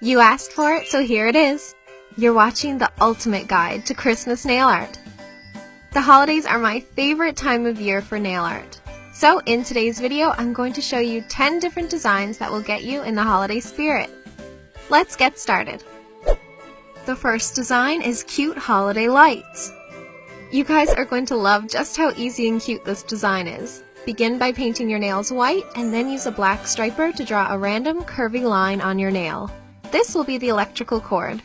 You asked for it, so here it is. You're watching the ultimate guide to Christmas nail art. The holidays are my favorite time of year for nail art. So in today's video, I'm going to show you 10 different designs that will get you in the holiday spirit. Let's get started. The first design is cute holiday lights. You guys are going to love just how easy and cute this design is. Begin by painting your nails white and then use a black striper to draw a random curvy line on your nail. This will be the electrical cord.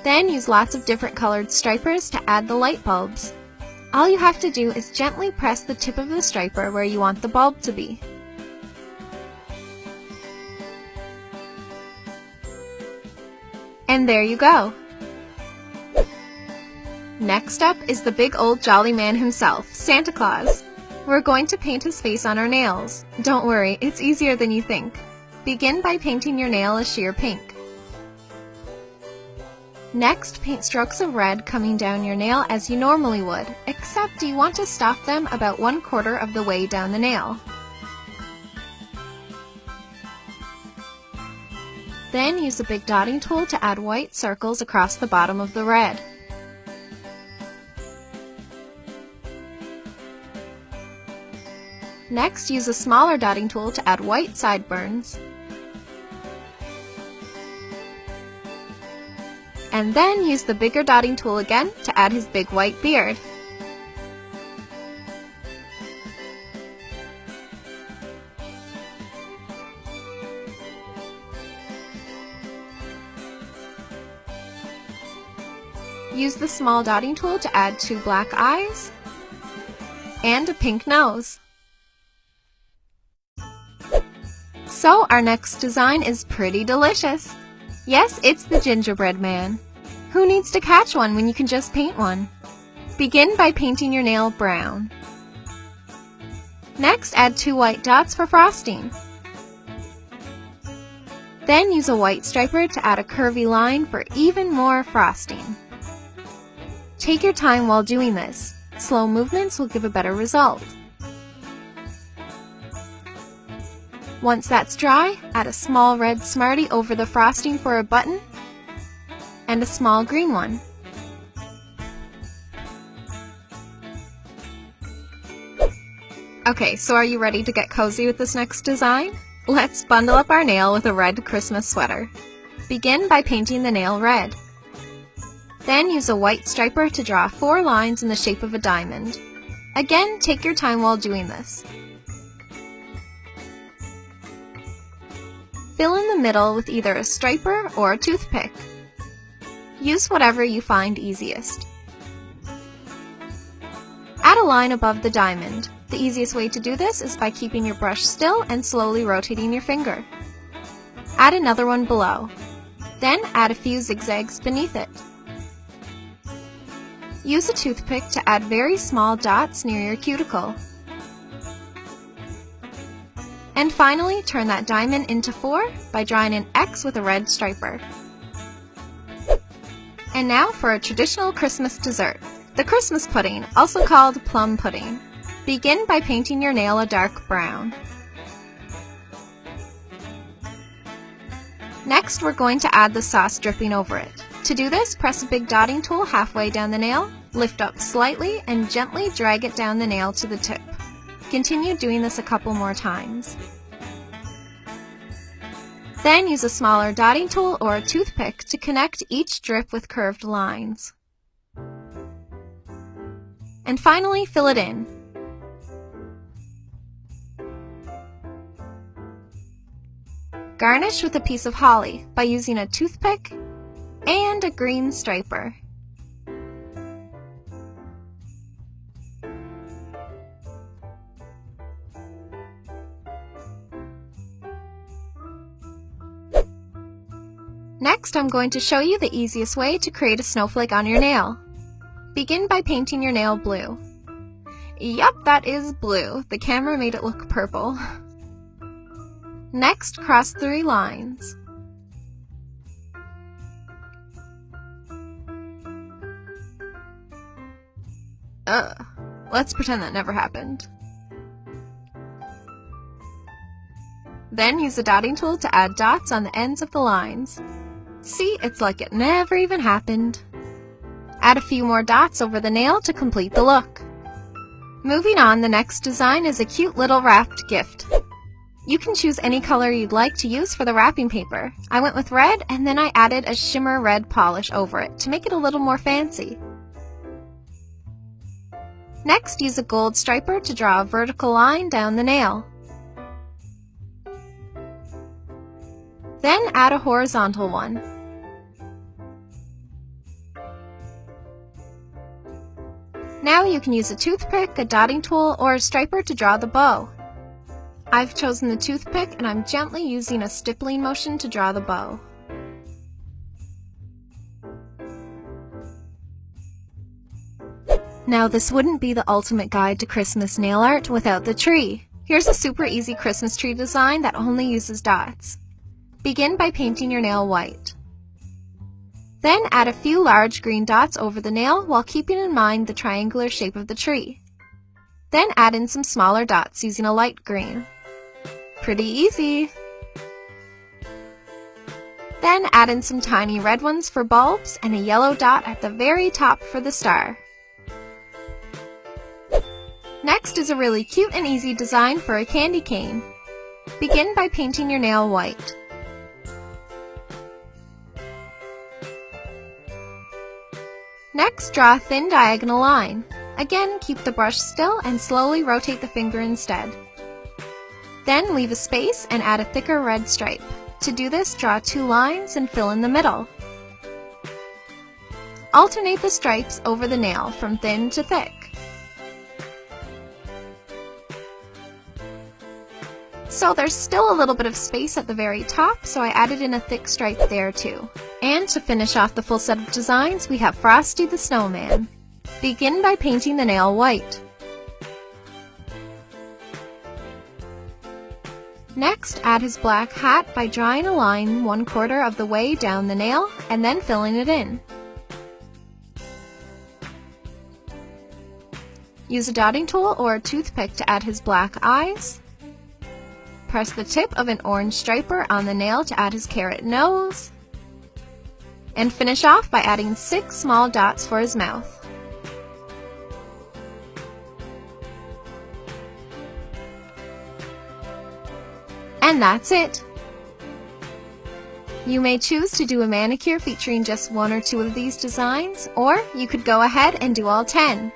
Then use lots of different colored stripers to add the light bulbs. All you have to do is gently press the tip of the striper where you want the bulb to be. And there you go! Next up is the big old jolly man himself, Santa Claus. We're going to paint his face on our nails. Don't worry, it's easier than you think. Begin by painting your nail a sheer pink. Next, paint strokes of red coming down your nail as you normally would, except you want to stop them about 1/4 of the way down the nail. Then use a big dotting tool to add white circles across the bottom of the red. Next, use a smaller dotting tool to add white sideburns. And then use the bigger dotting tool again to add his big white beard. Use the small dotting tool to add 2 black eyes and a pink nose. So our next design is pretty delicious. Yes, it's the gingerbread man. Who needs to catch one when you can just paint one? Begin by painting your nail brown. Next, add 2 white dots for frosting. Then use a white striper to add a curvy line for even more frosting. Take your time while doing this. Slow movements will give a better result. Once that's dry, add a small red Smartie over the frosting for a button and a small green one. Okay, so are you ready to get cozy with this next design? Let's bundle up our nail with a red Christmas sweater. Begin by painting the nail red. Then use a white striper to draw 4 lines in the shape of a diamond. Again, take your time while doing this. Fill in the middle with either a striper or a toothpick. Use whatever you find easiest. Add a line above the diamond. The easiest way to do this is by keeping your brush still and slowly rotating your finger. Add another one below. Then add a few zigzags beneath it. Use a toothpick to add very small dots near your cuticle. And finally, turn that diamond into 4 by drawing an X with a red striper. And now for a traditional Christmas dessert, the Christmas pudding, also called plum pudding. Begin by painting your nail a dark brown. Next, we're going to add the sauce dripping over it. To do this, press a big dotting tool halfway down the nail, lift up slightly, and gently drag it down the nail to the tip. Continue doing this a couple more times. Then use a smaller dotting tool or a toothpick to connect each drip with curved lines. And finally, fill it in. Garnish with a piece of holly by using a toothpick and a green striper. Next, I'm going to show you the easiest way to create a snowflake on your nail. Begin by painting your nail blue. Yup, that is blue. The camera made it look purple. Next, cross 3 lines. Let's pretend that never happened. Then use the dotting tool to add dots on the ends of the lines. See, it's like it never even happened. Add a few more dots over the nail to complete the look. Moving on, the next design is a cute little wrapped gift. You can choose any color you'd like to use for the wrapping paper. I went with red, and then I added a shimmer red polish over it to make it a little more fancy. Next, use a gold striper to draw a vertical line down the nail. Then add a horizontal one. Now you can use a toothpick, a dotting tool, or a striper to draw the bow. I've chosen the toothpick, and I'm gently using a stippling motion to draw the bow. Now this wouldn't be the ultimate guide to Christmas nail art without the tree. Here's a super easy Christmas tree design that only uses dots. Begin by painting your nail white. Then add a few large green dots over the nail while keeping in mind the triangular shape of the tree. Then add in some smaller dots using a light green. Pretty easy! Then add in some tiny red ones for bulbs and a yellow dot at the very top for the star. Next is a really cute and easy design for a candy cane. Begin by painting your nail white. Next, draw a thin diagonal line. Again, keep the brush still and slowly rotate the finger instead. Then leave a space and add a thicker red stripe. To do this, draw 2 lines and fill in the middle. Alternate the stripes over the nail from thin to thick. So there's still a little bit of space at the very top, so I added in a thick stripe there too. And to finish off the full set of designs, we have Frosty the Snowman. Begin by painting the nail white. Next, add his black hat by drawing a line 1/4 of the way down the nail and then filling it in. Use a dotting tool or a toothpick to add his black eyes. Press the tip of an orange striper on the nail to add his carrot nose. And finish off by adding 6 small dots for his mouth. And that's it! You may choose to do a manicure featuring just 1 or 2 of these designs, or you could go ahead and do all 10.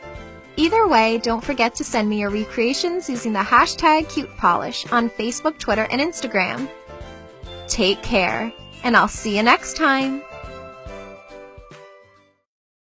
Either way, don't forget to send me your recreations using the hashtag #CutePolish on Facebook, Twitter, and Instagram. Take care, and I'll see you next time!